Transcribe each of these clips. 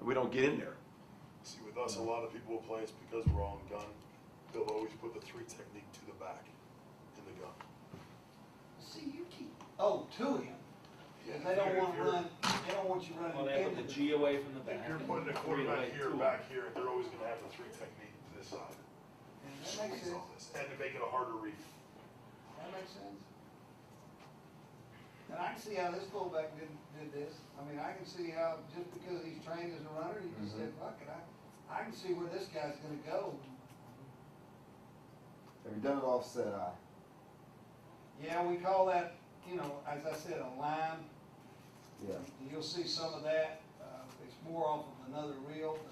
and we don't get in there. See, with us, a lot of people will play us because we're on gun. They'll always put the 3 technique to the back in the gun. See, you keep, to him. Yeah, They don't want if to you're- run, they don't want you running Well, they put into the the. G away from the back. If you're putting the and quarterback relay here to and them. back here, they're always gonna have the 3 technique to this side. That makes Squeeze sense. all this, and to make it a harder read. That makes sense. And I can see how this fullback did this. I mean, I can see how, just because he's trained as a runner, he just said, fuck it, I can see where this guy's gonna go. Have you done it offset eye? Yeah, we call that, you know, as I said, a line. Yeah. You'll see some of that. It's more off of another reel, but,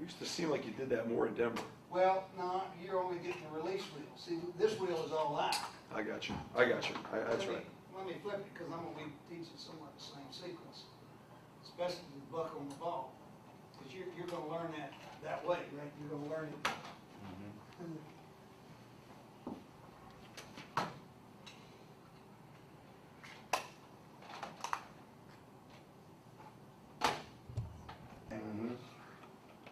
Used to seem like you did that more in Denver. well, no, you're only getting the release reel. See, this reel is all line. I got you. That's right. Let me flip it, because I'm gonna be teaching somewhat the same sequence, especially the buck on the ball. Because you're gonna learn that way, right? You're gonna learn it.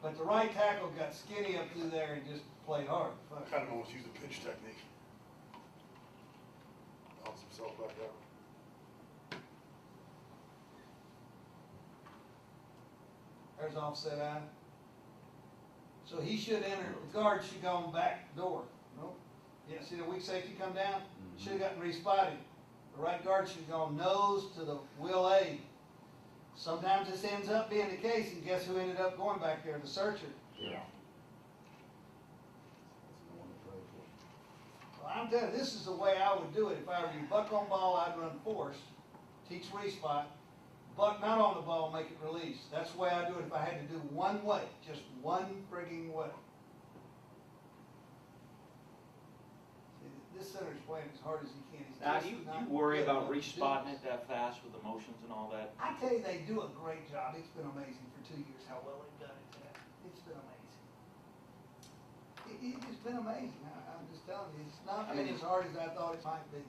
But the right tackle got skinny up through there and just played hard. I kind of almost use a pinch technique. Bounce himself back out. There's offset eye. So he should enter, the guard should go on back door. Nope. Yeah, see the weak safety come down? Should have gotten respotted. The right guard should go nose to the wheel A. Sometimes this ends up being the case, and guess who ended up going back there? The searcher. Yeah. Well, I'm telling you, this is the way I would do it. If I were you, buck on ball, I'd run force, teach respot, buck not on the ball, make it release. That's the way I do it if I had to do one way, just one frigging way. See, this center's playing as hard as he can. He's Now, just do you not worry good about enough to do respotting this. it that fast with the motions and all that? I tell you, they do a great job. It's been amazing for 2 years how well they've done it. It's been amazing. It's been amazing. I'm just telling you, it's not been as hard as I thought it might be.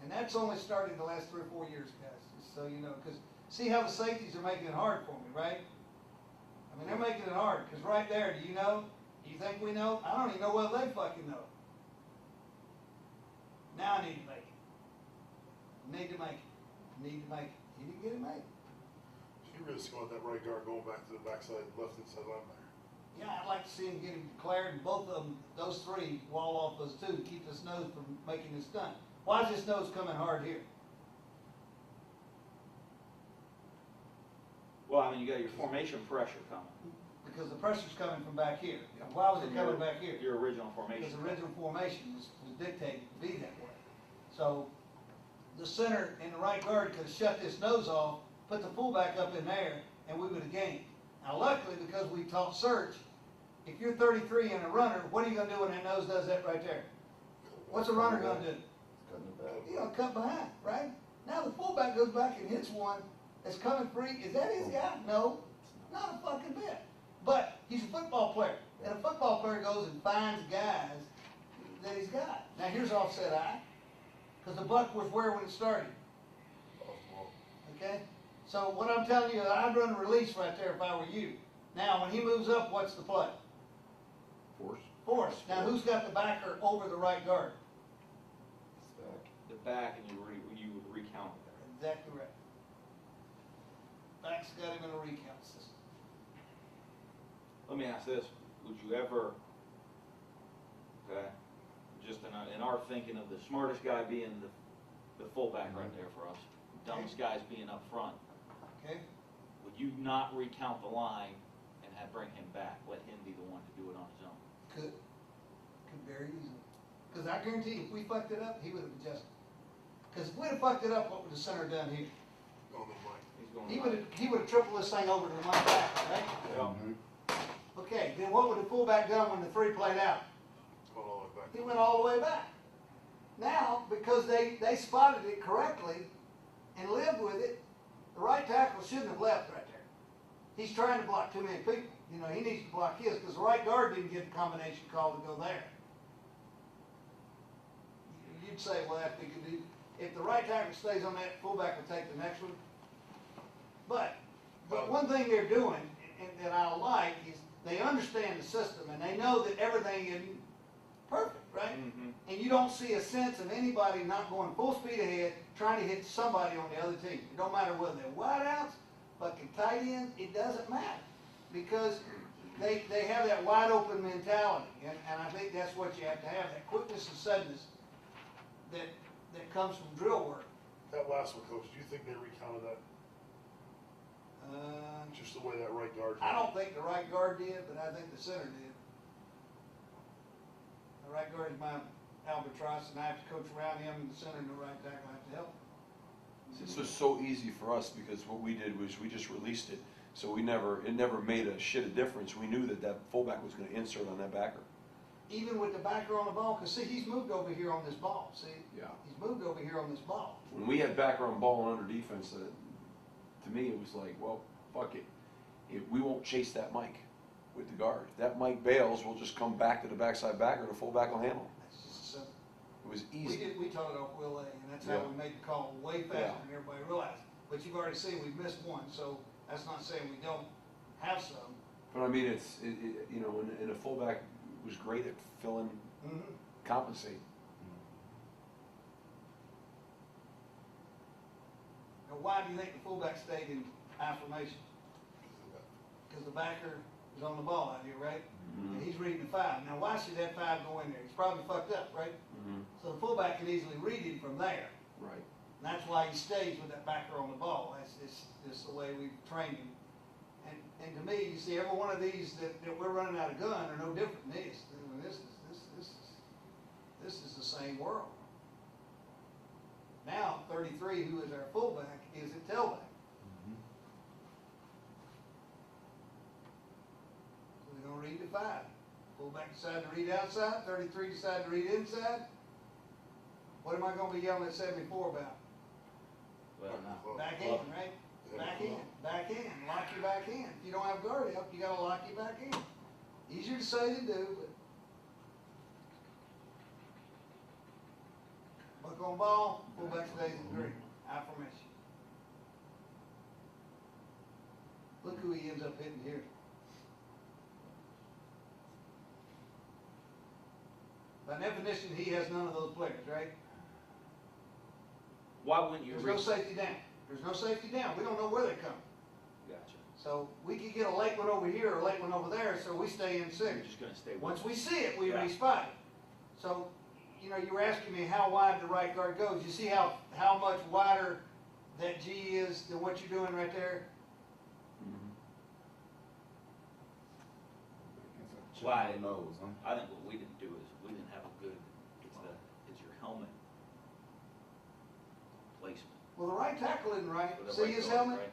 And that's only started the last 3 or 4 years, guys, just so you know. Because see how the safeties are making it hard for me, right? I mean, they're making it hard. Because right there, do you know? Do you think we know? I don't even know whether they fucking know. Now I need to make it. Need to make it. Need to make it. He didn't get it made. He risks going that right guard going back to the backside, left inside linebacker. Yeah, I'd like to see him get him declared, and both of them, those 3, wall off those 2 to keep this nose from making this stunt. Why is this nose coming hard here? Well, I mean, you got your formation pressure coming. Because the pressure's coming from back here. Why was it coming back here? Your original formation. Because the original formation was dictated to be that way. So the center and the right guard could have shut this nose off, put the fullback up in there, and we would have gained. Now luckily, because we taught search, if you're 33 and a runner, what are you going to do when that nose does that right there? What's a runner going to do? Cutting it back. He's going to cut behind, right? Now the fullback goes back and hits one that's coming free. Is that his guy? No, not a fucking bit. But he's a football player, and a football player goes and finds guys that he's got. Now here's offset eye, because the buck was where when it started. Okay? So what I'm telling you, I'd run a release right there if I were you. Now when he moves up, what's the play? Force. Force. Now who's got the backer over the right guard? Stack. The back, and you would recount it there. Exactly right. Back's got him in a recount system. Let me ask this, would you ever, okay, just in our thinking of the smartest guy being the fullback right there for us, dumbest guys being up front, Okay? would you not recount the line and bring him back, let him be the one to do it on his own? Could very easily. Because I guarantee you, if we fucked it up, he would have adjusted. Because if we'd have fucked it up, what would the center done here? On the mic. He's going He would have tripled this thing over to the right back, right? Mhm. Okay, then what would the fullback done when the 3 played out? Going all the way back. He went all the way back. Now, because they spotted it correctly and lived with it, the right tackle shouldn't have left right there. He's trying to block too many people. You know, he needs to block his because the right guard didn't get the combination call to go there. You'd say, well, if the right tackle stays on that, fullback will take the next one. But one thing they're doing, and that I like, is they understand the system, and they know that everything isn't perfect, right? Mhm. And you don't see a sense of anybody not going full speed ahead, trying to hit somebody on the other team. It don't matter whether they're wideouts, fucking tight ends, it doesn't matter. Because they have that wide open mentality, and I think that's what you have to have, that quickness and suddenness that comes from drill work. That last one, coach, do you think they recounted that? Just the way that right guard. I don't think the right guard did, but I think the center did. The right guard is my albatross, and I have to coach around him, and the center and the right tackle have to help him. This was so easy for us because what we did was we just released it. So it never made a shit of difference. We knew that fullback was gonna insert on that backer. Even with the backer on the ball, because see, he's moved over here on this ball, see? Yeah. He's moved over here on this ball. When we had backer on ball and under defense, to me, it was like, well, fuck it. We won't chase that Mike with the guard. If that Mike bails, we'll just come back to the backside backer, the fullback will handle him. That's just a simple. It was easy. We taught it off Will A, and that's how Yeah. we made the call way faster Yeah. than everybody realized. But you've already seen we've missed one, so that's not saying we don't have some. But I mean, and the fullback was great at filling, Mm-hmm. compensate. Now, why do you think the fullback stayed in high formation? Because the backer is on the ball out here, right? Mhm. And he's reading the 5. Now, why should that 5 go in there? He's probably fucked up, right? Mhm. So the fullback can easily read him from there. Right. And that's why he stays with that backer on the ball. That's just the way we've trained him. And to me, you see, every one of these that we're running out of gun are no different than this. I mean, this is the same world. Now, 33, who is our fullback, is at tailback. So they're going to read the 5. Fullback decided to read outside. 33 decided to read inside. What am I going to be yelling at 74 about? Well, no. Back in, right? Back in, lock your back in. If you don't have guard help, you gotta lock your back in. Easier to say than do, but buck on ball, fullback stays in green, high formation. Look who he ends up hitting here. By definition, he has none of those players, right? Why wouldn't you There's no reach? safety down. There's no safety down. We don't know where they're coming. Gotcha. So we could get a late one over here or a late one over there, so we stay in You're six. just gonna stay with Once it. we see it, we Yeah. respot it. So, you were asking me how wide the right guard goes. You see how much wider that G is than what you're doing right there? Why? Nose, huh? I think what we didn't do is we didn't have a good, it's your helmet placement. Well, the right tackle isn't right. for the See right his guard, helmet? right?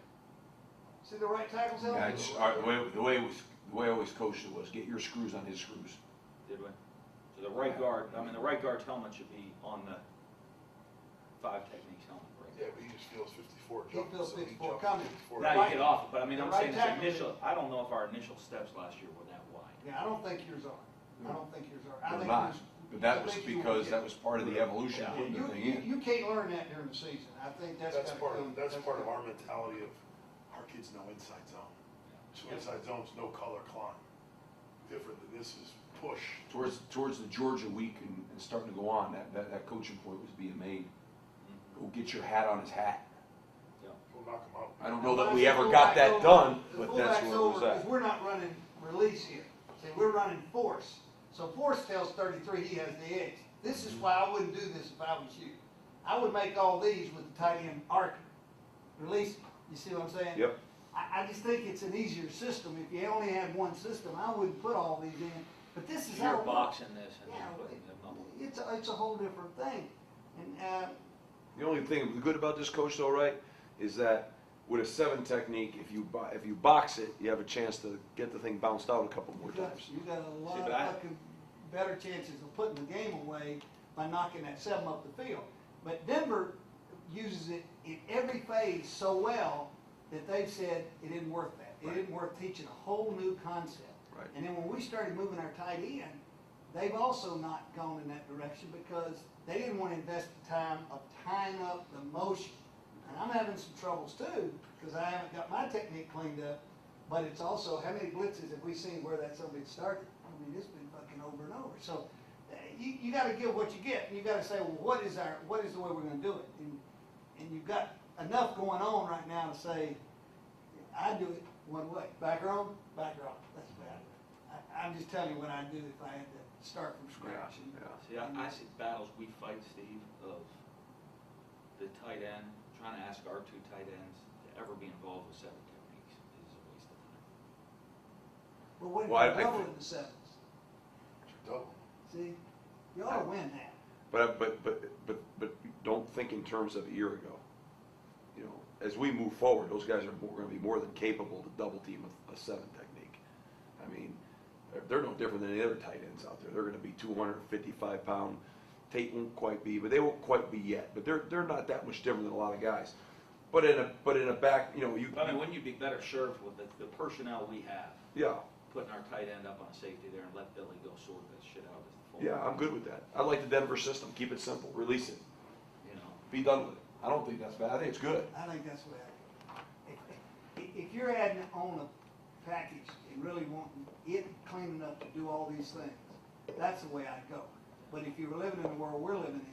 See the right tackle's helmet? Yeah, the way I always coached it was get your screws on his screws. Did we? So the right guard, the right guard's helmet should be on the 5 techniques helmet, right? Yeah, but he just feels 54 He jumping. feels so 54 jumped coming. 54. Now you get off, but I mean, The I'm right saying this tackle- initial, I don't know if our initial steps last year were that wide. Yeah, I don't think yours are. I don't think yours are. I They're think not, yours- but that I was think you because will that get- was part of the evolution, Yeah. putting the You, thing you, in. you can't learn that during the season. I think that's That's gotta part come. of, that's part of our mentality of, our kids know inside zone. So Yeah. inside zone's no color climb. Different than this is push. Towards the Georgia week and starting to go on, that coaching point was being made. Go get your hat on his hat. We'll knock them out. I don't know that we The ever got that fullback's done, over. The but that's fullback's where it was over, at. 'cause we're not running release here. See, we're running force. So force tells 33 he has the edge. This is why I wouldn't do this if I was you. I would make all these with the tight end arcing. Release, you see what I'm saying? Yep. I just think it's an easier system. If you only had one system, I wouldn't put all these in. But this is how You're it works. boxing this and Yeah, then putting them up. it's a whole different thing. And, The only thing good about this coach though, right, is that with a 7 technique, if you box it, you have a chance to get the thing bounced out a couple more times. you got a lot See, of but I- fucking better chances of putting the game away by knocking that 7 up the field. But Denver uses it in every phase so well that they've said it isn't worth that. It Right. isn't worth teaching a whole new concept. Right. And then when we started moving our tight end, they've also not gone in that direction because they didn't want to invest the time of tying up the motion. And I'm having some troubles too, because I haven't got my technique cleaned up, but it's also, how many blitzes have we seen where that somebody started? I mean, it's been fucking over and over. So, you gotta give what you get, and you gotta say, well, what is the way we're gonna do it? And you've got enough going on right now to say, I do it one way, back row, that's bad. I'm just telling you what I'd do if I had to start from scratch. See, I see battles we fight, Steve, of the tight end, trying to ask our two tight ends to ever be involved with seven techniques is a waste of time. But what if Well, you're doubling the sevens? Double. See, you ought to win that. But don't think in terms of a year ago. You know, as we move forward, those guys are going to be more than capable to double team a seven technique. I mean, they're no different than any other tight ends out there. They're going to be 255 pound. Tate won't quite be, but they won't quite be yet. But they're not that much different than a lot of guys. But in a back, you know, I mean, wouldn't you be better served with the personnel we have, yeah. putting our tight end up on a safety there and let Billy go sort that shit out as the full? Yeah, I'm good with that. I like the Denver system. Keep it simple. Release it. You know, Be done with it. I don't think that's bad. I think it's good. I think that's the way I go. If you're adding on a package and really wanting it clean enough to do all these things, that's the way I'd go. But if you were living in the world we're living in,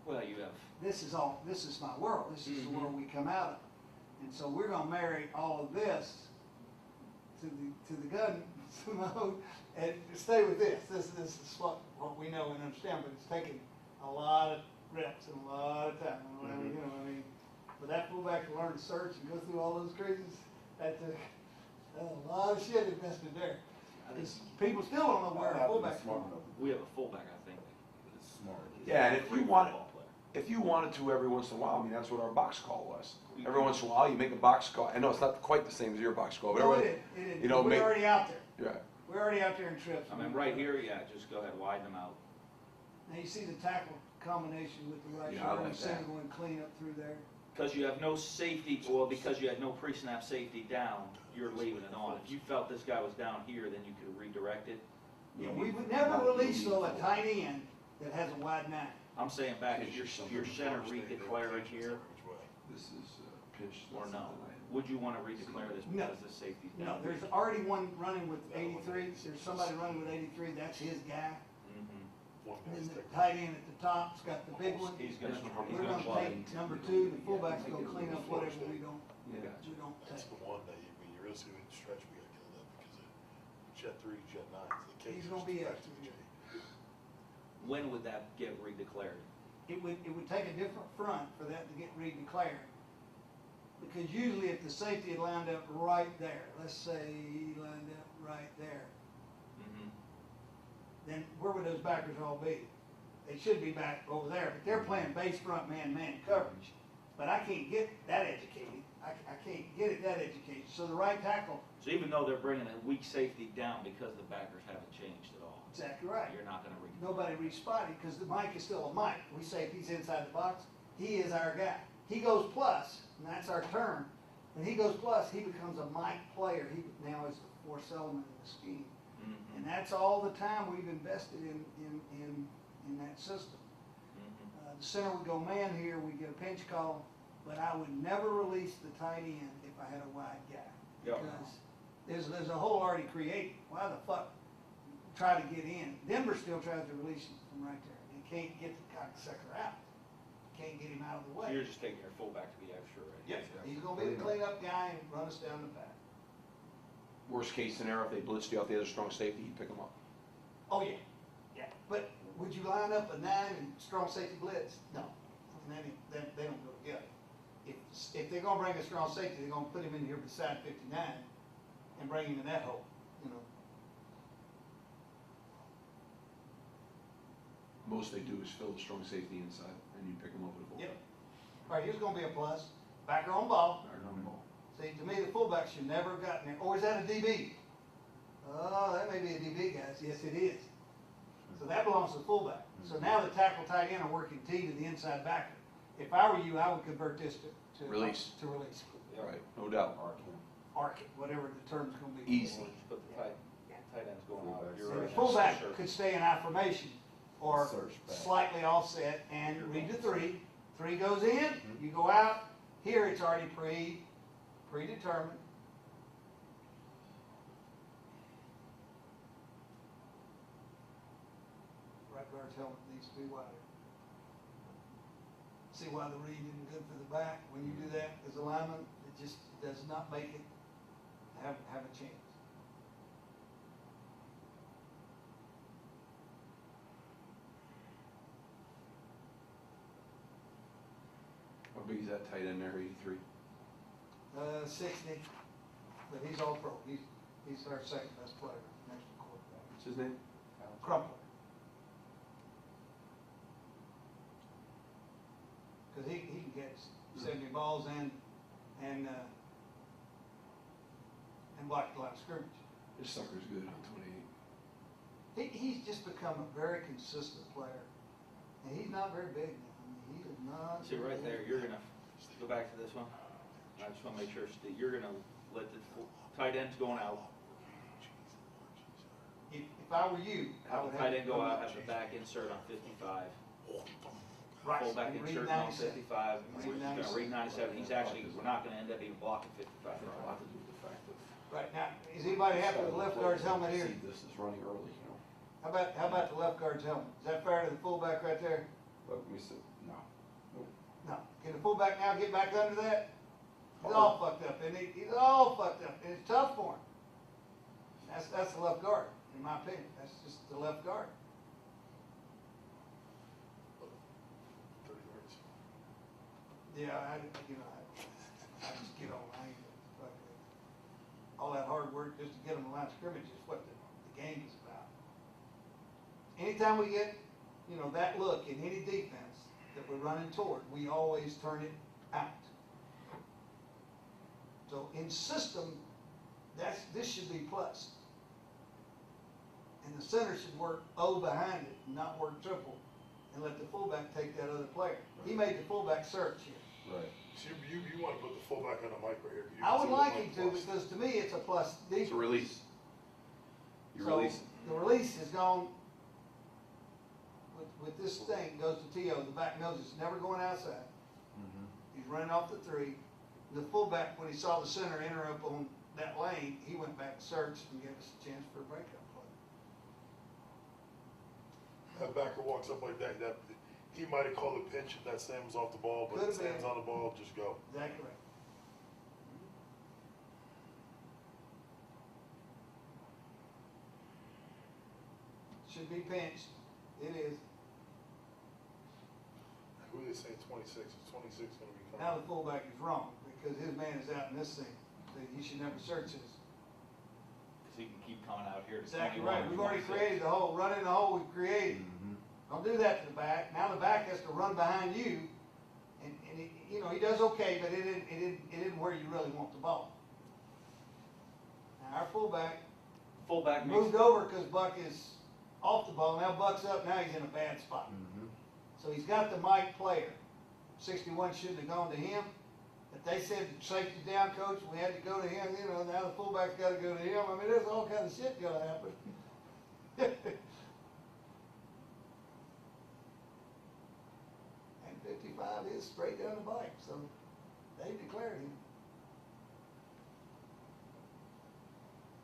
well, you have, this is my world. This is the world we come out of. And so we're gonna marry all of this to the gun mode and stay with this. This is what we know and understand, but it's taken a lot of reps and a lot of time. You know, I mean, for that fullback to learn to search and go through all those crazies, that took a lot of shit invested there. Because people still don't know where a fullback's from. we have a fullback, I think. It's smart. Yeah, and if you want it, Football player. if you wanted to every once in a while, I mean, that's what our box call was. Every once in a while, you make a box call. I know it's not quite the same as your box call, but No, everybody, it is. you know, We're already out there. yeah. We're already out there in trips. I mean, right here, yeah, just go ahead, widen them out. Now you see the tackle combination with the right Yeah, I shoulder like and that. single and clean up through there. Because you have no safety, well, because you had no pre-snap safety down, you're leaving it on. If you felt this guy was down here, then you could redirect it. Yeah, we would never release though a tight end that has a wide nine. I'm saying back, is your center redeclaring here, This is pitch. or no? Would you want to redeclare this No. because the safety's No, down? there's already one running with 83. There's somebody running with 83. That's his guy. Mhm. And then the tight end at the top's got the big one. He's gonna We're gonna take number two. The fullback's gonna clean up whatever we don't Gotcha. That's take. the one that when you really see the stretch, we got killed up because of jet 3, jet 9. So the He's case gonna be back after to the you. J. When would that get redeclared? It would take a different front for that to get redeclared. Because usually if the safety had lined up right there, let's say he lined up right there, Mhm. then where would those backers all be? They should be back over there, but they're playing base front man coverage. But I can't get that educated. I can't get it that educated. So the right tackle, So even though they're bringing a weak safety down because the backers haven't changed at all, exactly right. you're not going to Nobody responded because the Mike is still a Mike. We say if he's inside the box, he is our guy. He goes plus, and that's our term. When he goes plus, he becomes a Mike player. He now is the fourth element in the scheme. And that's all the time we've invested in that system. The center would go man here, we get a pinch call, but I would never release the tight end if I had a wide guy. Yeah. Because there's a hole already created. Why the fuck try to get in? Denver still tries to release him from right there. You can't get the cocksucker out. Can't get him out of the So way. you're just taking your fullback to be extra, right? Yep, he's gonna be the cleanup guy and run us down the back. Worst case scenario, if they blitzed you out the other strong safety, you pick them up. Oh, yeah, yeah. But would you line up a 9 and strong safety blitz? No. I mean, they don't go together. If they're gonna bring a strong safety, they're gonna put him in here beside 59 and bring him in that hole, you know. Most they do is fill the strong safety inside, and you pick them up with a fullback. Yep. All right, here's gonna be a plus. Backer on ball. Back on the ball. See, to me, the fullback should never have gotten there. Or is that a DB? Oh, that may be a DB, guys. Yes, it is. So that belongs to the fullback. So now the tackle tight end are working T to the inside backer. If I were you, I would convert this to Release. To release. Right, no doubt. Arc it, whatever the term's gonna be. Easy. But the tight end's going out. You're And right. the fullback could stay in I formation or Search back. slightly offset and read the 3. 3 goes in, you go out. Here it's already predetermined. Right guard's helmet needs to be wider. See why the reed isn't good for the back? When you do that as a lineman, it just does not make it have a chance. How big is that tight end there, 83? 60, but he's all pro. He's our second best player next to quarterback. What's his name? Crumpler. Cause he can catch 70 balls and block the line of scrimmage. This sucker's good on 28. He's just become a very consistent player, and he's not very big now. I mean, he is not. See, right there, you're gonna, go back to this one. I just wanna make sure, Steve, you're gonna let the tight ends going out. If I were you, I Have would the have. tight end go out, have the back insert on 55. Right, Fullback and read insert on 97. 55, and we're just gonna read 97. He's actually, Read we're not gonna end up even blocking 55. I think a lot to do with the fact that. Right, now, is anybody happy with the left guard's helmet here? See, this is running early, you know. How about the left guard's helmet? Is that fair to the fullback right there? Let me see, no. No. Can the fullback now get back under that? He's all fucked up, isn't he? He's all fucked up, and it's tough for him. That's the left guard, in my opinion. That's just the left guard. 30 yards. Yeah, I just get on. All that hard work just to get them the line of scrimmage is what the game is about. Anytime we get, that look in any defense that we're running toward, we always turn it out. So in system, this should be plus. And the center should work O behind it and not work triple and let the fullback take that other player. He made the fullback search here. Right. So you want to put the fullback on the mic right here. You I can would see the like mic him to plus. because to me it's a plus defense. It's a release. You So, release it. the release is gone with this thing, goes to T.O. The back knows it's never going outside. Mm-hmm. He's running off the 3. The fullback, when he saw the center enter up on that lane, he went back and searched and gave us a chance for a breakup play. That backer walks up like that, he might have called a pinch if that Sam was off the ball, but Could've if Sam's been. on the ball, just go. Is that correct? Should be pinched. It is. Who are they saying 26? Is 26 going to be coming? Now the fullback is wrong because his man is out in this thing. So he should never search this. Because he can keep coming out here to Exactly 21 right. or We've already 26. created the hole. Run in the hole we've created. Mm-hmm. Don't do that to the back. Now the back has to run behind you, and he does okay, but it isn't where you really want the ball. Now our fullback Fullback makes, moved over because Buck is off the ball. Now Buck's up. Now he's in a bad spot. Mm-hmm. So he's got the Mike player. 61 shouldn't have gone to him. But they said safety down, coach. We had to go to him. Now the fullback's got to go to him. I mean, there's all kinds of shit gonna happen. And 55 is straight down the bike, so they declared him.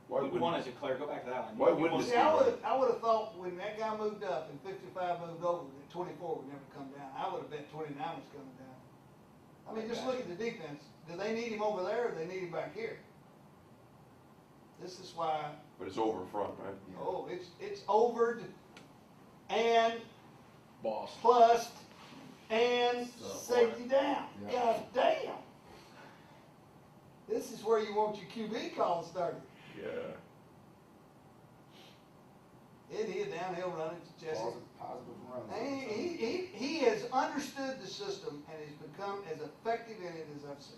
Why we wouldn't, want to declare, go back to that one. Why You wouldn't want- it See, I would have thought when that guy moved up and 55 moved over, that 24 would never come down. I would have bet 29 was coming down. I mean, just look at the defense. Do they need him over there or do they need him back here? This is why, but it's over in front, right? oh, it's overed and Boss. plus and So, safety down. Yeah. God damn. This is where you want your QB call started. Yeah. It is downhill running to Jesse. Positive runs. And he has understood the system and has become as effective in it as I've seen.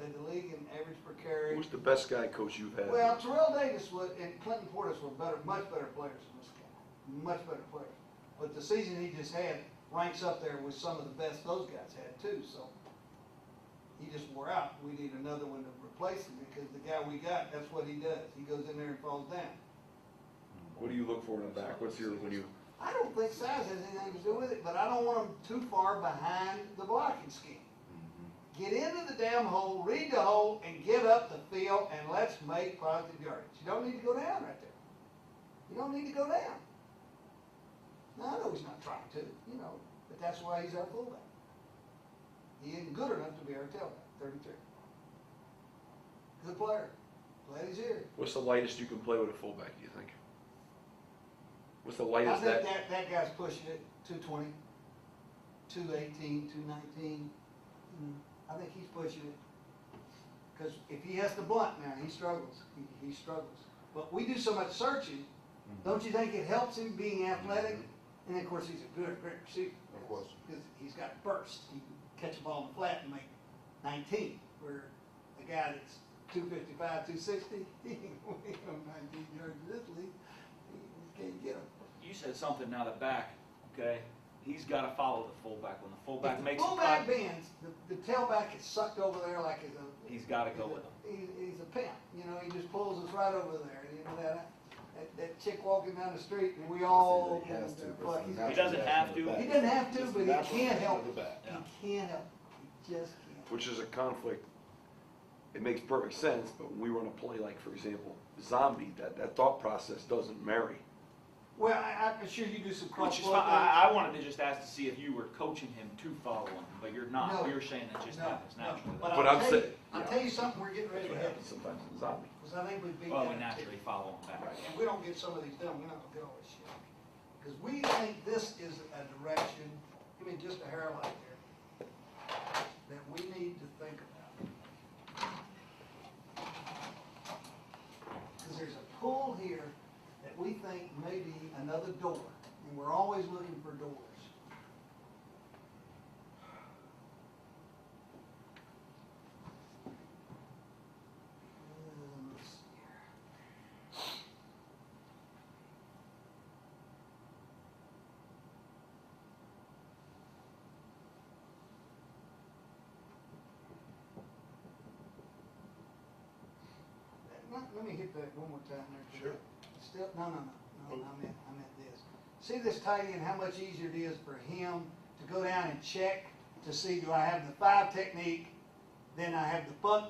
Led the league in average per carry. Who's the best guy coach you've had? Well, Terrell Davis and Clinton Portis were much better players than this guy. Much better players. But the season he just had ranks up there with some of the best those guys had too. So he just wore out. We need another one to replace him because the guy we got, that's what he does. He goes in there and falls down. What do you look for in the back? What's your, when you, I don't think size has anything to do with it, but I don't want him too far behind the blocking scheme. Mm-hmm. get into the damn hole, read the hole, and get up the field, and let's make positive yardage. You don't need to go down right there. You don't need to go down. Now, I know he's not trying to, but that's why he's our fullback. He isn't good enough to be our tailback, 33. Good player. Glad he's here. What's the lightest you can play with a fullback, do you think? What's the I lightest think that? that guy's pushing it, 220, 218, 219. I think he's pushing it. Because if he has to blunt now, he struggles. He struggles. But we do so much searching, don't you think it helps him being athletic? And of course, he's a great receiver. Of course. Because he's got burst. He can catch a ball in the flat and make 19. Where a guy that's 255, 260, he ain't going to go 19 yards in this league. He can't get him. You said something now, the back, okay? He's got to follow the fullback. When the fullback If the makes a fullback cut, bends, the tailback is sucked over there like he's got to go with him. He's a pimp. He just pulls us right over there. That chick walking down the street, and we all. He has to, fuck, but he's- He doesn't have to. He doesn't have to, but That's he can't the help it. back. Yeah. He can't help it. He just can't. Which is a conflict. It makes perfect sense, but when we run a play like, for example, zombie, that thought process doesn't marry. Well, I'm sure you do some Which is crossbow fine. things. I wanted to just ask to see if you were coaching him to follow him, but you're not. No. You're saying it just No, happens no. naturally. But But I'll I'm tell you, saying- I'll yeah. tell you something we're getting ready That's to what have. happens sometimes in zombie. Because I think we beat Well, that. we naturally follow him back. Right, and we don't get some of these done, we're not gonna get all this shit. Because we think this is a direction, just a hair light there, that we need to think about. Because there's a pull here that we think may be another door, and we're always looking for doors. Let's see here. Let me hit that one more time there. Sure. Still, no, I meant this. See this tight end, how much easier it is for him to go down and check to see, do I have the 5 technique, then I have the bunt,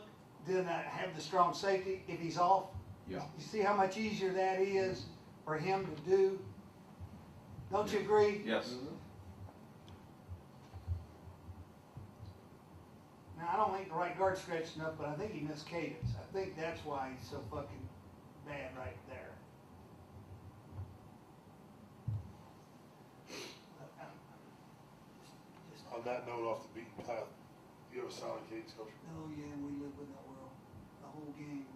then I have the strong safety if he's off? Yeah. You see how much easier that is for him to do? Don't you agree? Yes. Now, I don't think the right guard stretched enough, but I think he missed cadence. I think that's why he's so fucking bad right there. On that note, off the beaten path, you have a silent cadence, coach? Oh, yeah, we live with that world. The whole game.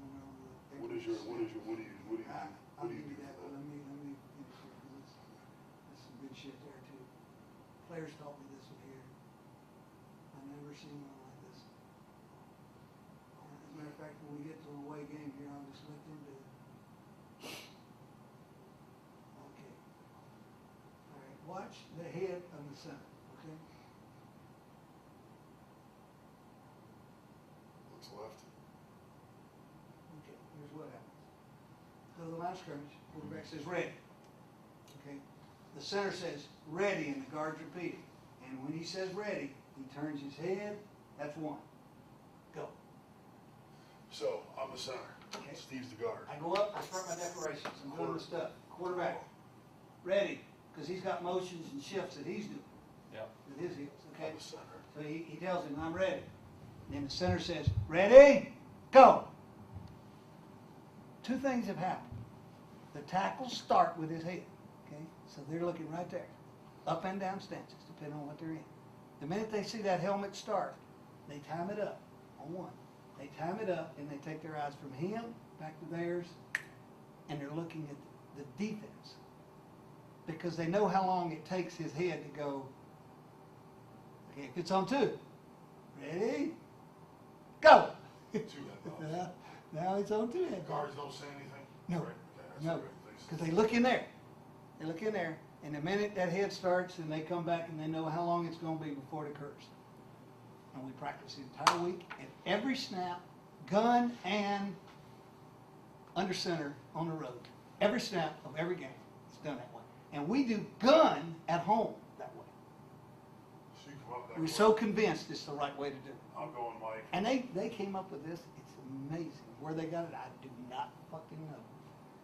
What do you I'll do give for you that? that, but let me finish here, 'cause that's some good shit there too. Players taught me this one here. I've never seen one like this. As a matter of fact, when we get to an away game here, I'll just let them do it. Okay. All right, watch the head of the center, okay? Looks left. Okay, here's what happens. Go to the line of scrimmage, quarterback says ready. Okay, the center says ready and the guard's repeating. And when he says ready, he turns his head, that's one. Go. So, I'm the center. Okay. Steve's the guard. I go up, I start my declarations, I'm doing the stuff. Quarterback, ready, because he's got motions and shifts that he's doing Yep. with his heels, okay? I'm the center. So he tells him, I'm ready. Then the center says, ready, go. 2 things have happened. The tackles start with his head, okay? So they're looking right there. Up and down stances, depending on what they're in. The minute they see that helmet start, they time it up on one. They time it up and they take their eyes from him back to theirs, and they're looking at the defense. Because they know how long it takes his head to go, okay, if it's on 2, ready, go. 2 head bobs. Now it's on 2 head. Guards don't say anything? No. Right, okay, that's No, what everybody because they look in there. They look in there, and the minute that head starts, and they come back and they know how long it's going to be before it occurs. And we practice the entire week, and every snap, gun and under center on the road, every snap of every game is done that way. And we do gun at home that way. So you come up We're so convinced it's the right way to do it. I'm going Mike. And they came up with this, it's amazing. Where they got it, I do not fucking know.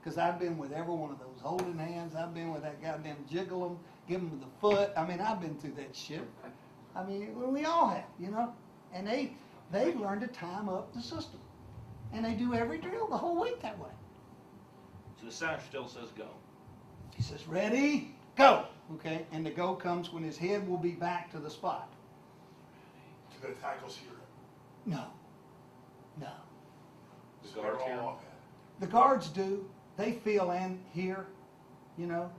Because I've been with every one of those holding hands, I've been with that goddamn jiggle them, give them the foot, I mean, I've been through that shit. I mean, well, we all have, you know? And they learned to time up the system. And they do every drill the whole week that way. So the center still says go. He says, ready, go, okay? And the go comes when his head will be back to the spot. Do the tackles hear it? No, no. The So guards they're hear all him? off head. The guards do. They feel and hear, you know.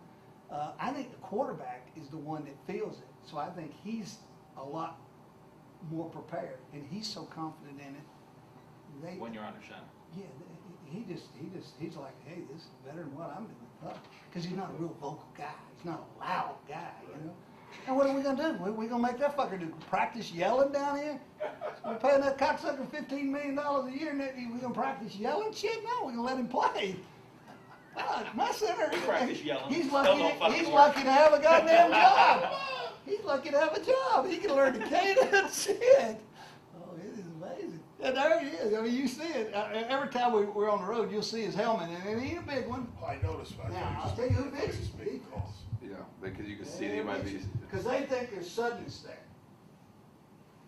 I think the quarterback is the one that feels it. So I think he's a lot more prepared, and he's so confident in it. When you're under center. Yeah, he's like, hey, this is better than what I'm doing. Because he's not a real vocal guy. He's not a loud guy, you know. And what are we gonna do? We gonna make that fucker do practice yelling down here? We're paying that cocksucker $15 million a year, and we gonna practice yelling shit? No, we gonna let him play. My center, We practice yelling. he's Still lucky. don't fucking He's work. lucky to have a goddamn job. He's lucky to have a job. He can learn to cadence shit. Oh, it is amazing. And there he is. I mean, you see it every time we're on the road. You'll see his helmet, and it ain't a big one. I noticed, but Now, I I'll thought tell he you was who just fixes making it. big calls. Yeah, because you can see that he might be. Because they think there's suddenness there.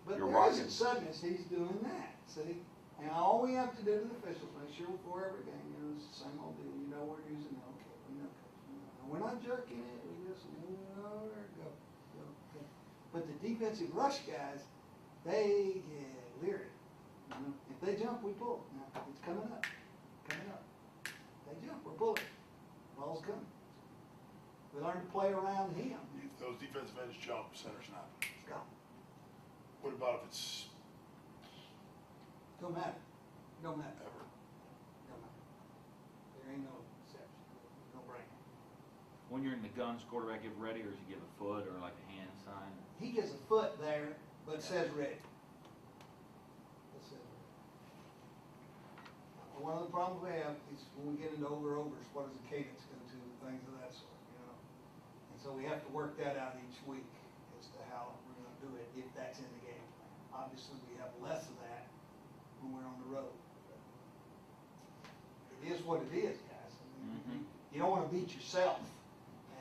But You're there rocking. isn't suddenness. He's doing that. See? And all we have to do to the officials, make sure before every game, you know, it's the same old deal. You know we're using it. Okay, we know. We're not jerking it. We just move it over. Go. Okay. But the defensive rush guys, they get leery. You know? If they jump, we pull. Now, it's coming up. Coming up. They jump, we're pulling. Ball's coming. We learn to play around him. If those defensive ends jump, center's not. Let's go. What about if it's Don't matter. Don't matter. ever? Don't matter. There ain't no exception. No brainer. When you're in the guns, quarterback give ready, or does he give a foot or like a hand sign? He gets a foot there, but it says ready. It says ready. One of the problems we have is when we get into older overs, what does the cadence go to, things of that sort, you know? And so we have to work that out each week as to how we're gonna do it, if that's in the game plan. Obviously, we have less of that when we're on the road. It is what it is, guys. I mean, you don't wanna beat yourself.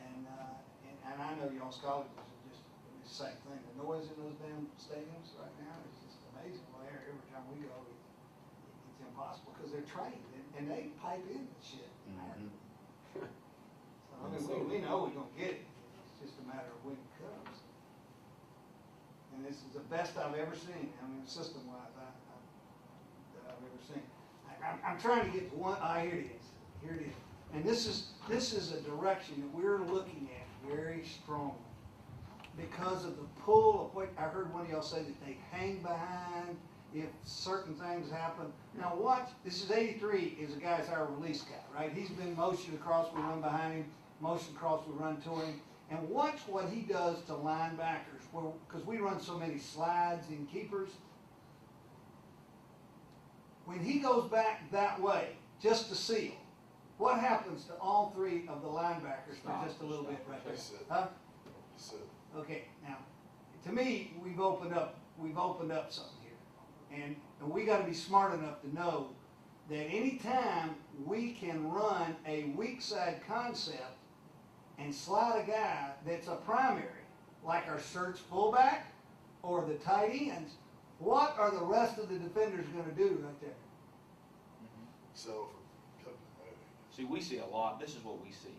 And I know y'all's colleges are just the same thing. The noise in those damn stadiums right now is just amazing. Well, every time we go, it's impossible because they're trained and they pipe in the shit. So, I mean, we know we're gonna get it. It's just a matter of when it comes. And this is the best I've ever seen. I mean, system-wise, that I've ever seen. I'm trying to get to one. Here it is. Here it is. And this is a direction that we're looking at very strongly because of the pull of what I heard one of y'all say that they hang behind if certain things happen. Now watch, this is 83 is a guy's our release guy, right? He's been motion across, we run behind him, motion across, we run to him. And watch what he does to linebackers, because we run so many slides and keepers. When he goes back that way, just to seal, what happens to all three of the linebackers for just a little bit right there? Huh? Okay, now, to me, we've opened up something here. And we gotta be smart enough to know that anytime we can run a weak side concept and slide a guy that's a primary, like our search fullback or the tight ends, what are the rest of the defenders gonna do right there? So, See, we see a lot, this is what we see,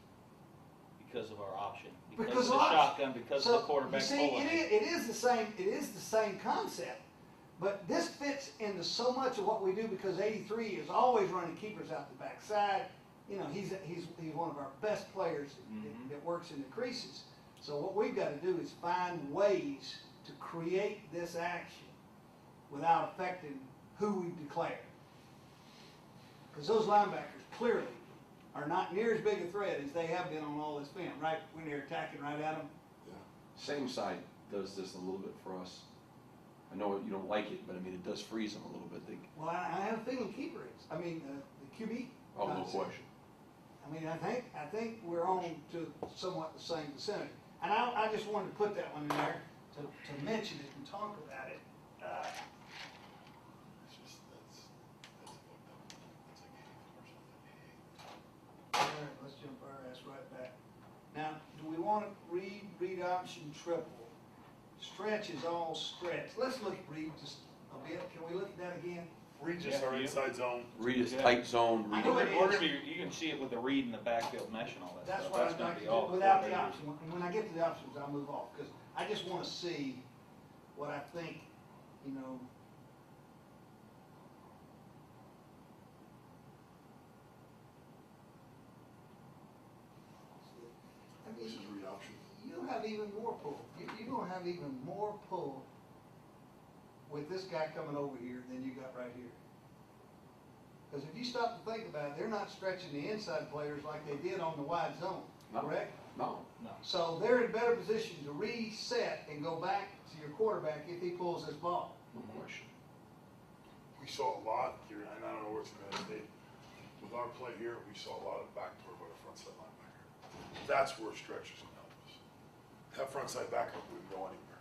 because of our option, because Because of the of option. shotgun, because of the quarterback You see, pulling it. it is the same concept, but this fits into so much of what we do because 83 is always running keepers out the backside. You know, he's one of our best players that works in the creases. So what we've got to do is find ways to create this action without affecting who we've declared. Because those linebackers clearly are not near as big a threat as they have been on all this film, right? When they're attacking right at them. Same side does this a little bit for us. I know you don't like it, but I mean, it does freeze them a little bit. Well, I have a feeling keeper is. I mean, the QB. Oh, no concept. question. I mean, I think we're on to somewhat the same vicinity. And I just wanted to put that one in there to mention it and talk about it. It's just, that's fucked up. That's like hay or something. All right, let's jump our ass right back. Now, do we want to read option triple? Stretch is all stretch. Let's look at read just a bit. Can we look at that again? Read just our Yeah. inside zone. Read is Yeah. tight zone, I read. know it We're is. gonna be, you can see it with the read and the backfield mesh and all that That's stuff. what I'd gonna like to be all do without the coordinated. option. When I get to the options, I'll move off, because I just want to see what I think, you know. I This mean, is read option. you'll have even more pull. You're gonna have even more pull with this guy coming over here than you got right here. Because if you stop to think about it, they're not stretching the inside players like they did on the wide zone, No. correct? No, No. So they're in better position to reset and go back to your quarterback if he pulls this ball. no question. We saw a lot here, and I don't know where it's gonna stay. With our play here, we saw a lot of backdoor by the front side linebacker. That's where stretch is gonna help us. That front side backer wouldn't go anywhere.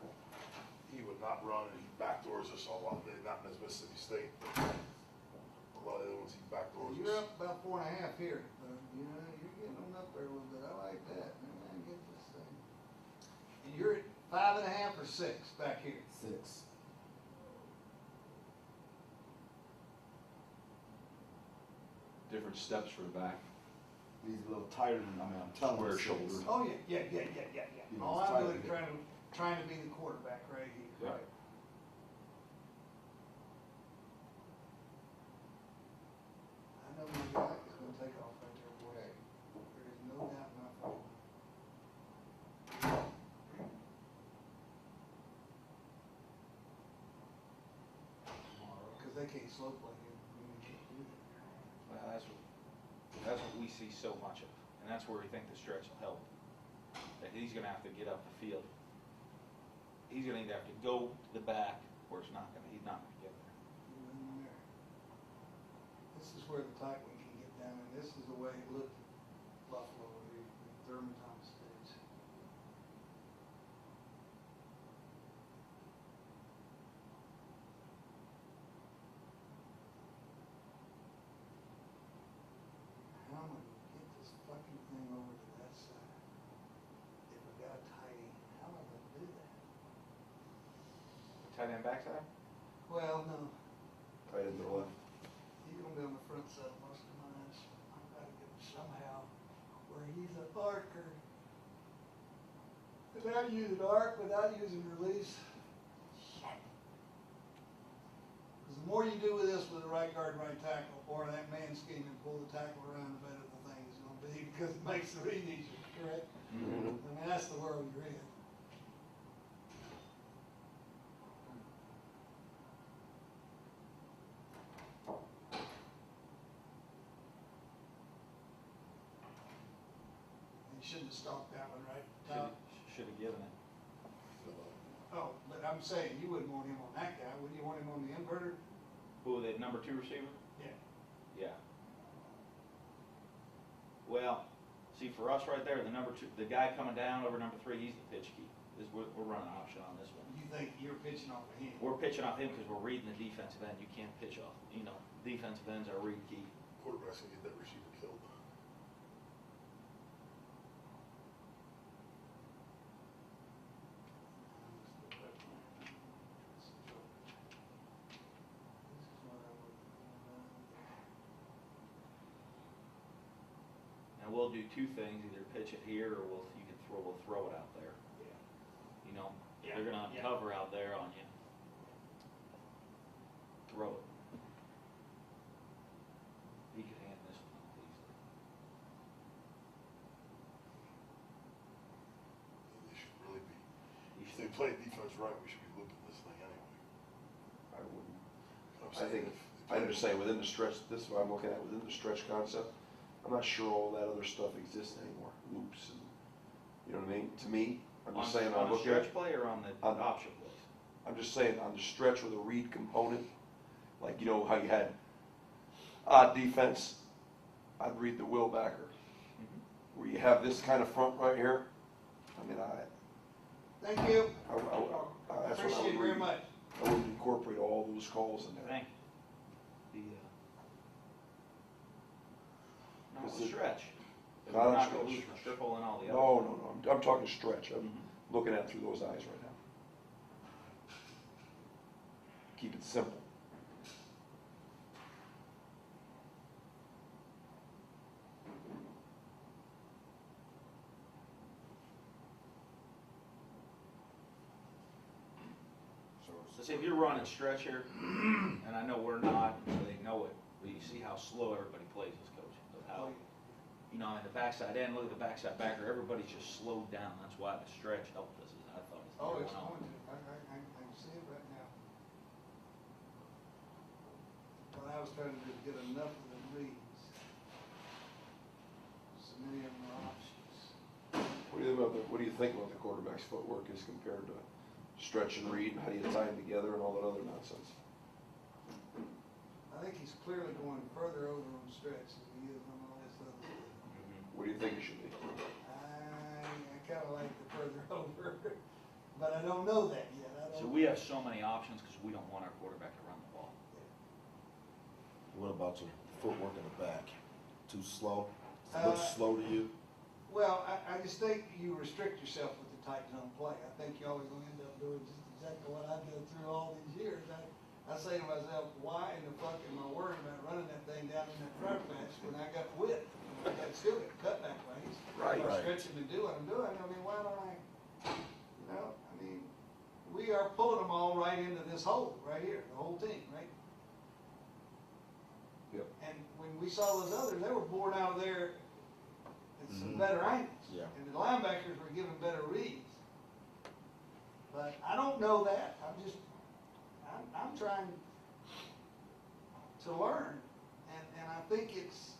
He would not run, and he backdoors us a lot, not in Mississippi State, but a lot of the ones he backdoors You're us. up about 4.5 here. You know, you're getting on up there a little bit. I like that. Man, get this thing. And you're at 5.5 or 6 back here. 6. Different steps for the back. He's a little tighter than, I mean, I'm telling you. Square shoulder. Oh, yeah. You know, All it's I'm tight doing is here. trying to be the quarterback right here. Right. I know my guy is gonna take off right there, boy. There is no doubt in my mind. Cause they can't slow play him. I mean, they can't do that. Well, that's what we see so much of, and that's where we think the stretch will help. That he's gonna have to get up the field. He's gonna either have to go to the back, or he's not gonna get there. You in there. This is where the tight one can get down, and this is the way it looked at Buffalo, the Thurman Thomas days. How am I gonna get this fucking thing over to that side? If I got a tight end, how am I gonna do that? Tight end backside? Well, no, Tight end to the left. he's gonna be on the front side most of mine, so I've gotta get him somehow where he's a archer. Without using arc, without using release. Shit. Cause the more you do with this with the right guard, right tackle, or that man scheme and pull the tackle around, the better the thing is gonna be, because it makes the read easier, correct? Mm-hmm. I mean, that's the world you're in. You shouldn't have stalked that one, right? Tom? Should have given it. Oh, but I'm saying, you wouldn't want him on that guy, would you want him on the inverter? Who, the number 2 receiver? Yeah. Yeah. Well, see, for us right there, the number 2, the guy coming down over number 3, he's the pitch key. We're running option on this one. You think you're pitching off of him? We're pitching off him because we're reading the defensive end. You can't pitch off, defensive ends are read key. Quarterback's gonna get that receiver killed. And we'll do 2 things, either pitch it here or we'll throw it out there. Yeah, They're gonna yeah. uncover out there on you. Throw it. He could hand this one off easily. They should really be, He if should- they play defense right, we should be looking at this thing anyway. I wouldn't. I'm I saying think, if they I play- understand within the stretch, this is what I'm looking at, within the stretch concept, I'm not sure all that other stuff exists anymore, loops and, you know what I mean? To me, I'm just saying, I On a look at, stretch play or on the On- option plays? I'm just saying, on the stretch with a read component, like, you know, how you had odd defense, I'd read the will backer. Where you have this kind of front right here, I mean, Thank you. That's what I Appreciate would it very read. much. I would incorporate all those calls in there. Thank you. Not Is a it- stretch. But Not we're a not gonna stretch. lose the triple and all the others. No, I'm talking stretch. I'm Mhm. looking at it through those eyes right now. Keep it simple. So see, if you're running stretch here, and I know we're not, they know it, but you see how slow everybody plays this coach. Of how, you know, in the backside end, look at the backside backer, everybody's just slowed down. That's why the stretch helped us, as I thought. as the Oh, year it's went on. going to. I can see it right now. What I was trying to do is get enough of the reads. So many of them are options. What do you think about the quarterback's footwork as compared to stretch and read? How do you tie them together and all that other nonsense? I think he's clearly going further over on stretch than he is on all this other stuff. Mhm. What do you think it should be? I kind of like the further over, but I don't know that yet. I So don't. we have so many options because we don't want our quarterback to run the ball. What about your footwork in the back? Too slow? Uh, Looks slow to you? Well, I just think you restrict yourself with the tight zone play. I think you're always going to end up doing just exactly what I go through all these years. I say to myself, why in the fuck am I worried about running that thing down in that front patch when I got width? I got still got cutback lanes. Right. I'm Right. stretching to do what I'm doing. I mean, why don't I, you know, I mean, we are pulling them all right into this hole right here, the whole team, right? Yep. And when we saw those others, they were born out of there at some Mhm. better angles. Yeah. And the linebackers were given better reads. But I don't know that. I'm trying to learn. And I think it's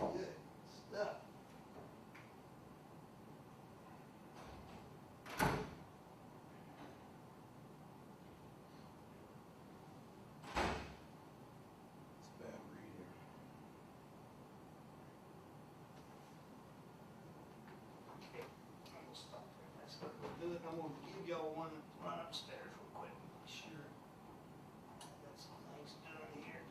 good stuff. It's a bad read here. I'm gonna stop there. That's not gonna do it. I'm gonna give y'all one run upstairs real quick. Sure. Got some things done here.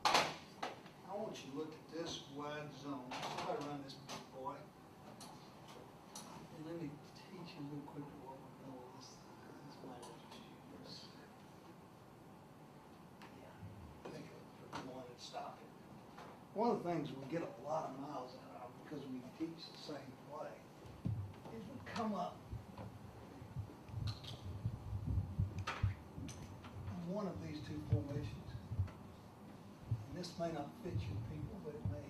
I want you to look at this wide zone. Somebody run this big boy. And let me teach you real quick what we're doing with this. This might have to use. Yeah. I think I wanted to stop it. One of the things we get a lot of miles out of because we teach the same play is we come up in one of these two formations. And this may not fit your people, but it may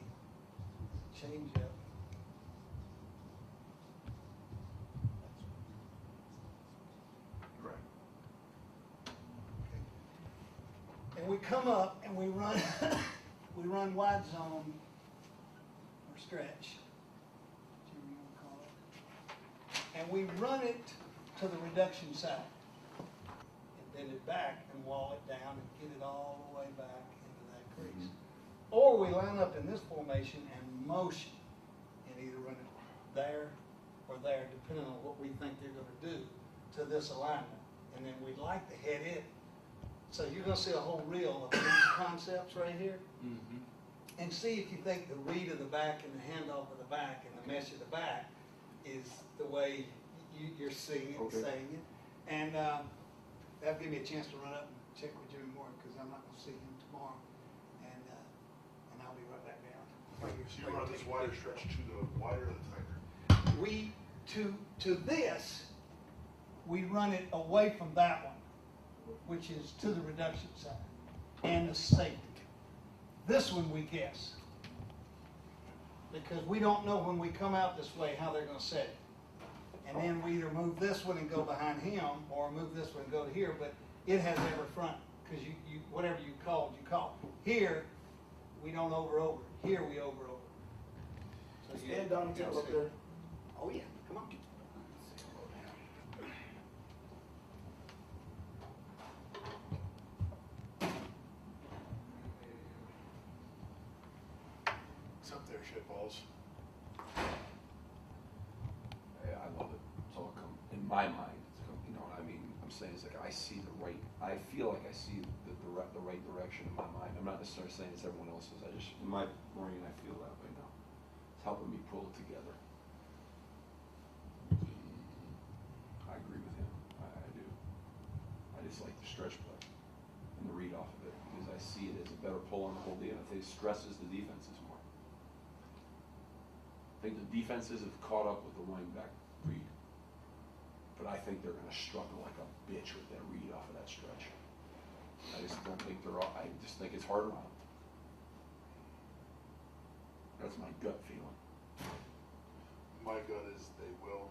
change up. Right. And we come up and we run, we run wide zone or stretch, whatever you want to call it. And we run it to the reduction side. And bend it back and wall it down and get it all the way back into that crease. Or we line up in this formation and motion and either run it there or there, depending on what we think they're gonna do to this alignment. And then we'd like to head it. So you're gonna see a whole reel of these concepts right here. Mm-hmm. And see if you think the read of the back and the handoff of the back and the mesh of the back is the way you're seeing it, Okay. saying it. And that'll give me a chance to run up and check with Jimmy Moore, because I'm not gonna see him tomorrow. And I'll be right back down. So you run this wider stretch to the wider or the tighter? We, to this, we run it away from that one, which is to the reduction side, and the safety. This one we guess. Because we don't know when we come out this way how they're gonna set it. And then we either move this one and go behind him, or move this one and go to here, but it has every front, because you, whatever you called, you call. Here, we don't over. Here we over. So you- Stand down you and can up see. there. Oh, yeah, come on. It's up there, shit balls. my mind, you know what I mean? I'm saying it's like I feel like I see the right direction in my mind. I'm not necessarily saying it's everyone else's. In my brain, I feel that way now. It's helping me pull it together. I agree with him. I do. I just like the stretch play and the read off of it because I see it as a better pull on the whole deal. I think it stresses the defenses more. I think the defenses have caught up with the running back read. But I think they're going to struggle like a bitch with that read off of that stretch. I just don't think I just think it's harder on them. That's my gut feeling. My gut is they will,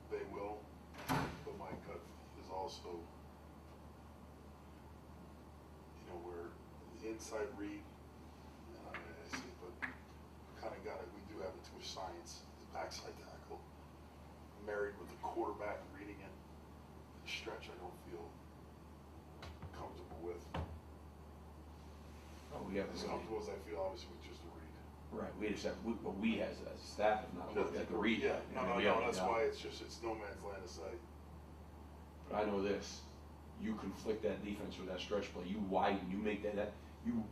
but my gut is also, where the inside read, and I see, but we do have it to a science, the backside tackle, married with the quarterback reading it, the stretch I don't feel comfortable with. Oh, we have As comfortable as I feel, obviously, with just the read. Right, we just have, but we as a staff have not looked at the read. Yeah, yet. no, that's Yeah. why it's no man's land to say. But I know this, you conflict that defense with that stretch play, you widen, you make that you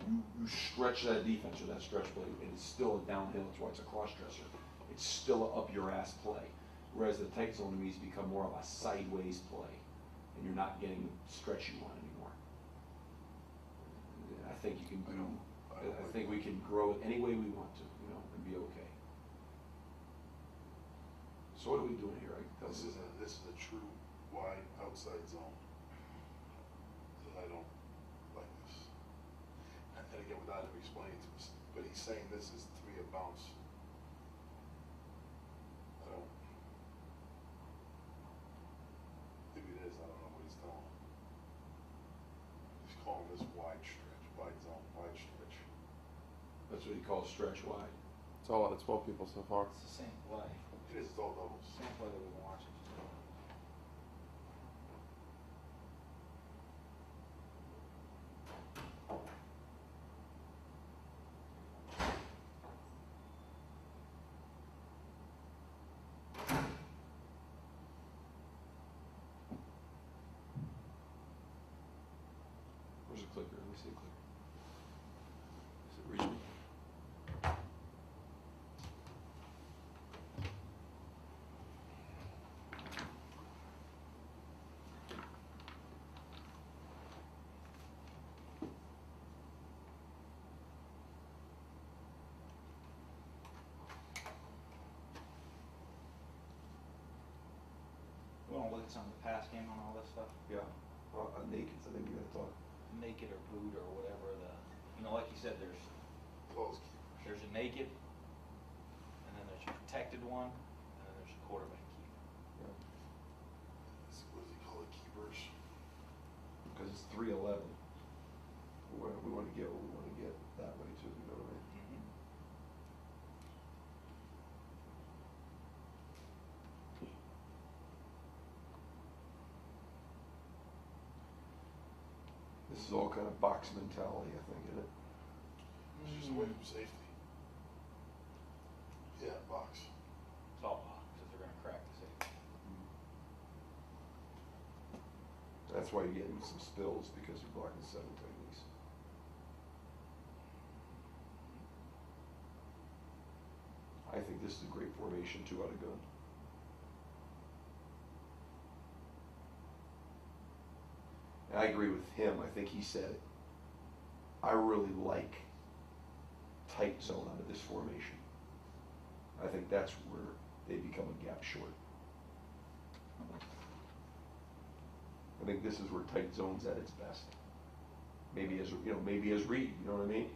stretch that defense with that stretch play, and it's still a downhill, that's why it's a cross-dresser. It's still a up-your-ass play. Whereas the tight zone to me has become more of a sideways play, and you're not getting the stretch you want anymore. I think you can I think we can grow it any way we want to, and be okay. So what are we doing here? This is a true wide outside zone. I don't like this. And again, without him explaining to us, but he's saying this is to me a bounce. Maybe it is, I don't know what he's telling. He's calling this wide stretch, wide zone, wide stretch. That's what he calls stretch wide. It's all out of 12 people so far. It's the same play, It is, it's all doubles. same play that we've been watching. Where's the clicker? Let me see the clicker. Does it reach me? We want to look at some of the pass game on all this stuff, Yeah. Naked, I think we gotta talk. naked or boot or whatever like you said, Close keepers. there's a naked, and then there's a protected one, and then there's a quarterback keeper. What does he call it, keepers? Because it's 311. We want to get what we want to get that way too, you know what I mean? Mm-hmm. This is all kind of box mentality, I think, isn't it? It's just away from safety. Yeah, box. It's all box, because they're gonna crack the safety. That's why you're getting some spills, because you're blocking 7 techniques. I think this is a great formation, 2 out of gun. And I agree with him. I think he said it. I really like tight zone out of this formation. I think that's where they become a gap short. I think this is where tight zone's at its best. Maybe as maybe as read, you know what I mean?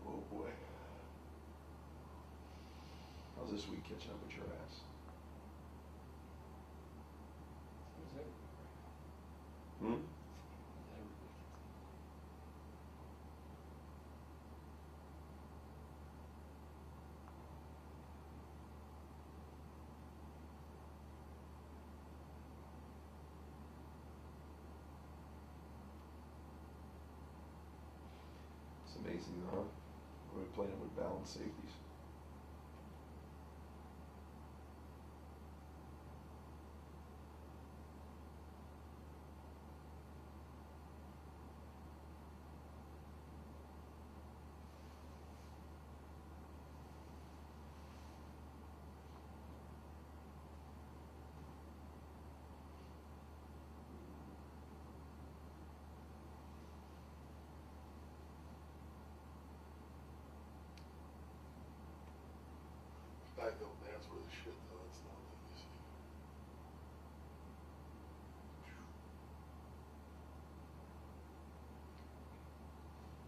Oh boy. How's this week catching up with your ass? Who's every week right now? Hmm? Who's every week? It's amazing, huh? We're playing with balanced safeties. Backfield dance were the shit though, it's not like you see.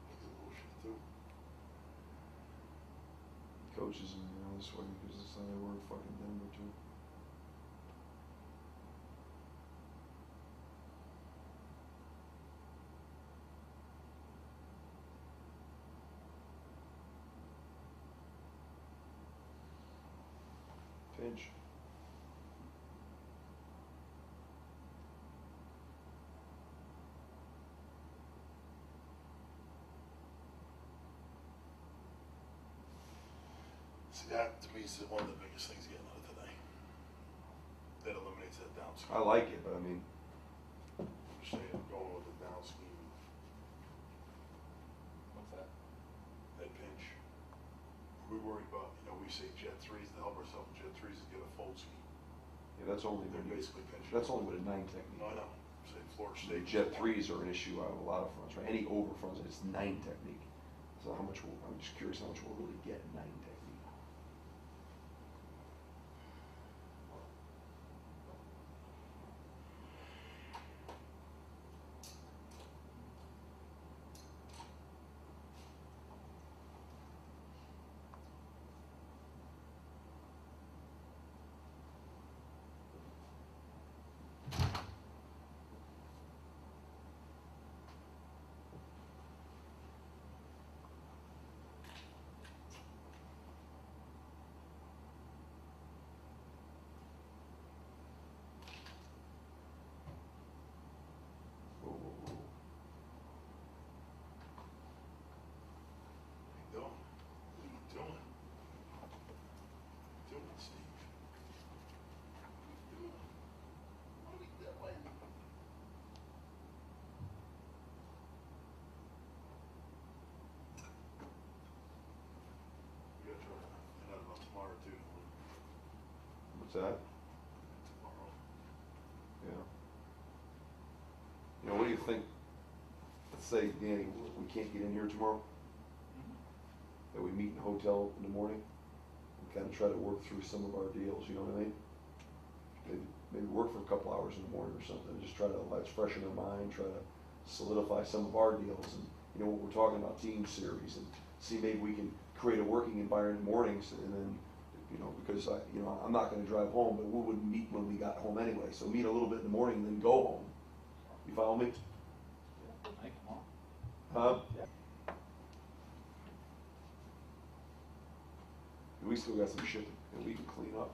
Look at the bullshit too. Coaches in this way because it's how they were in fucking Denver too. Pinch. See, that to me is one of the biggest things getting out of today. That eliminates that down scheme. I like it, but I mean, I'm just saying, going with the down scheme, What's that? that pinch. We worry about, we say jet threes to help ourselves. Jet threes is get a fold scheme. yeah, that's only They're when you, basically pinching. that's only with a 9 technique. No, I know. Say Florida The State. jet threes are an issue out of a lot of fronts, right? Any over fronts, it's 9 technique. So how much I'm just curious how much we'll really get in 9 technique. Whoa, whoa, whoa. What are you doing? What are you doing? What are you doing, Steve? What are you doing? What are we doing? We gotta try to find out about tomorrow too, don't we? What's that? Tomorrow. Yeah. What do you think? Let's say, Danny, we can't get in here tomorrow, that we meet in a hotel in the morning and kind of try to work through some of our deals, you know what I mean? Maybe work for a couple hours in the morning or something, just try to let it freshen our mind, try to solidify some of our deals and, what we're talking about, team series, and see maybe we can create a working environment in the mornings and then, because I'm not gonna drive home, but we wouldn't meet when we got home anyway, so meet a little bit in the morning and then go home. You follow me? Hey, come on. Huh? We still got some shit that we can clean up.